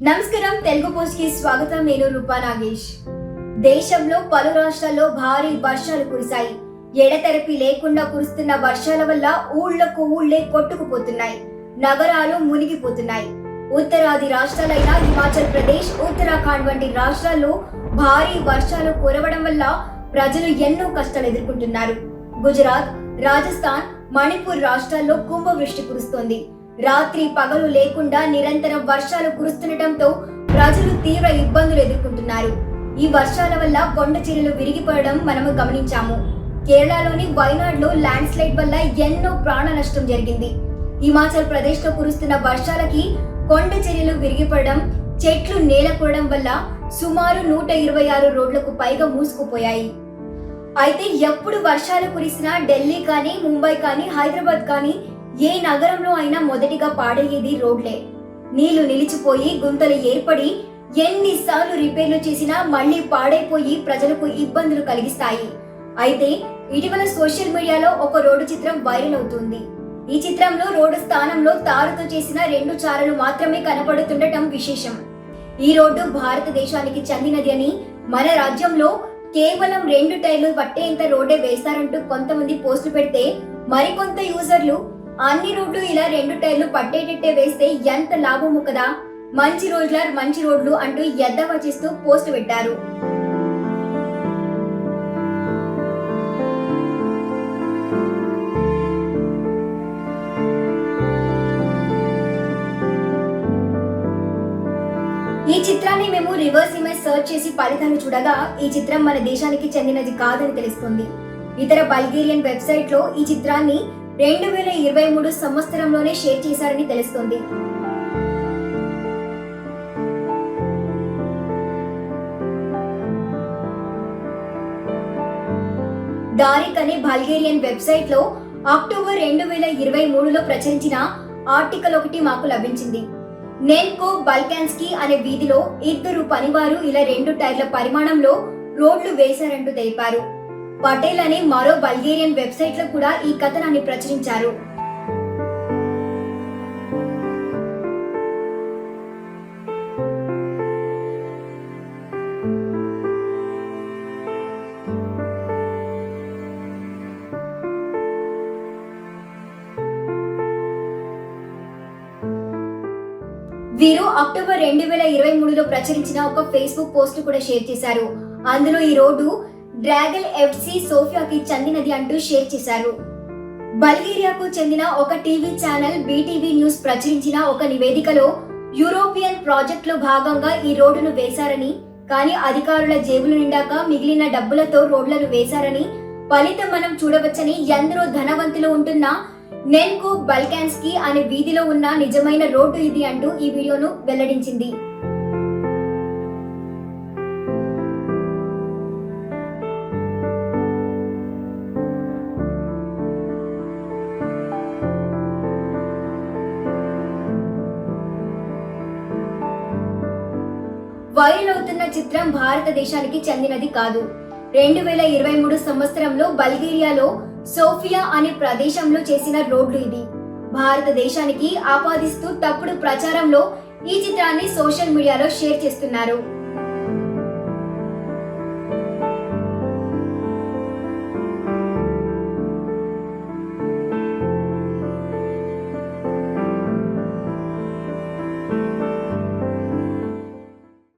నమస్కారం, తెలుగు పోస్ట్ కి స్వాగతం. నేను రూపా నాగేష్. దేశంలో పలు రాష్ట్రాల్లో భారీ వర్షాలు కురిశాయి. ఎడతెరపి లేకుండా కురుస్తున్న వర్షాల వల్ల ఊళ్లకు ఊళ్లే కొట్టుకుపోతున్నాయి, నగరాలు మునిగిపోతున్నాయి. ఉత్తరాది రాష్ట్రాలైన హిమాచల్ ప్రదేశ్, ఉత్తరాఖండ్ వంటి రాష్ట్రాల్లో భారీ వర్షాలు కురవడం వల్ల ప్రజలు ఎన్నో కష్టాలు ఎదుర్కొంటున్నారు. గుజరాత్, రాజస్థాన్, మణిపూర్ రాష్ట్రాల్లో కుంభవృష్టి కురుస్తోంది. రాత్రి పగలు లేకుండా నిరంతరం వర్షాలు కురుస్తుండటంతో ప్రజలు తీవ్ర ఇబ్బందులు ఎదుర్కొంటున్నారు. ఈ వర్షాల వల్ల కొండ చర్యలు విరిగిపడడం మనము గమనించాము. కేరళలోని వైనాడ్లో ల్యాండ్ స్లైడ్ వల్ల ఎన్నో ప్రాణ నష్టం జరిగింది. హిమాచల్ ప్రదేశ్ లో కురుస్తున్న వర్షాలకి కొండ చర్యలు విరిగిపడడం, చెట్లు నేలకూడడం వల్ల సుమారు 126 రోడ్లకు పైగా మూసుకుపోయాయి. అయితే ఎప్పుడు వర్షాలు కురిసినా ఢిల్లీ కానీ, ముంబై కానీ, హైదరాబాద్ కానీ ఏ నగరంలో అయినా మొదటిగా పాడయ్యేది రోడ్లే. నీళ్లు నిలిచిపోయి గుంతలు ఏర్పడి ఎన్నిసార్లు రిపేర్లు చేసినా మళ్లీ పాడైపోయి ప్రజలకు ఇబ్బందులు కలిగిస్తాయి. అయితే ఇటీవల సోషల్ మీడియాలో ఒక రోడ్డు చిత్రం వైరల్ అవుతుంది. ఈ చిత్రంలో రోడ్డు స్థానంలో తారుతో చేసిన 2 చారలు మాత్రమే కనపడుతుండటం విశేషం. ఈ రోడ్డు భారతదేశానికి చెందినది అని, మన రాజ్యంలో కేవలం 2 టైర్లు పట్టేంత రోడ్డే వేస్తారంటూ కొంతమంది పోస్టులు పెడితే, మరికొంత యూజర్లు అన్ని రోడ్లు ఇలా 2 టైర్లు పట్టేటట్టే వేస్తే ఎంత లాభము కదా, మంచి రోడ్లు అంటూ ఎద్దవా చేస్తూ పోస్ట్ పెట్టారు. ఈ చిత్రాన్ని మేము రివర్స్ ఇమేజ్ సర్చ్ చేసి ఫలితాలు చూడగా ఈ చిత్రం మన దేశానికి చెందినది కాదని తెలుస్తుంది. ఇతర బల్గేరియన్ వెబ్సైట్ లో ఈ చిత్రాన్ని 2023 సంవత్సరంలోనే షేర్ చేశారని తెలుస్తుంది. దారిక్ అనే బల్గేరియన్ వెబ్సైట్ లో అక్టోబర్ 2023లో ప్రచురించిన ఆర్టికల్ ఒకటి మాకు లభించింది. నెన్కో బల్కాన్స్కీ అనే వీధిలో 2 పనివారు ఇలా 2 టైర్ల పరిమాణంలో రోడ్లు వేశారంటూ తెలిపారు. పటేల్ అనే మరో బల్గేరియన్ వెబ్సైట్ లో కూడా ఈ కథనాన్ని ప్రచురించారు. వీరు అక్టోబర్ 2023లో ప్రచురించిన ఒక ఫేస్బుక్ పోస్ట్ కూడా షేర్ చేశారు. అందులో ఈ రోడ్డు డ్రాగల్ ఎఫ్సి సోఫియాకి చెందినది అంటూ షేర్ చేశారు. బల్గేరియాకు చెందిన ఒక టీవీ ఛానల్ బీటీవీ న్యూస్ ప్రచురించిన ఒక నివేదికలో యూరోపియన్ ప్రాజెక్ట్ లో భాగంగా ఈ రోడ్డును వేశారని, కానీ అధికారుల జేబులు నిండాక మిగిలిన డబ్బులతో రోడ్లను వేశారని, ఫలితం మనం చూడవచ్చని ఎందరో ధనవంతులు ఉంటున్న నెన్కో బల్కాన్స్కీ అనే వీధిలో ఉన్న నిజమైన రోడ్డు ఇది అంటూ ఈ వీడియోను వెల్లడించింది. వైరల్ అవుతున్న చిత్రం భారతదేశానికి చెందినది కాదు. 2023 సంవత్సరంలో బల్గేరియాలో సోఫియా అనే ప్రదేశంలో చేసిన రోడ్లు ఇది. భారతదేశానికి ఆపాదిస్తూ తప్పుడు ప్రచారంలో ఈ చిత్రాన్ని సోషల్ మీడియాలో షేర్ చేస్తున్నారు.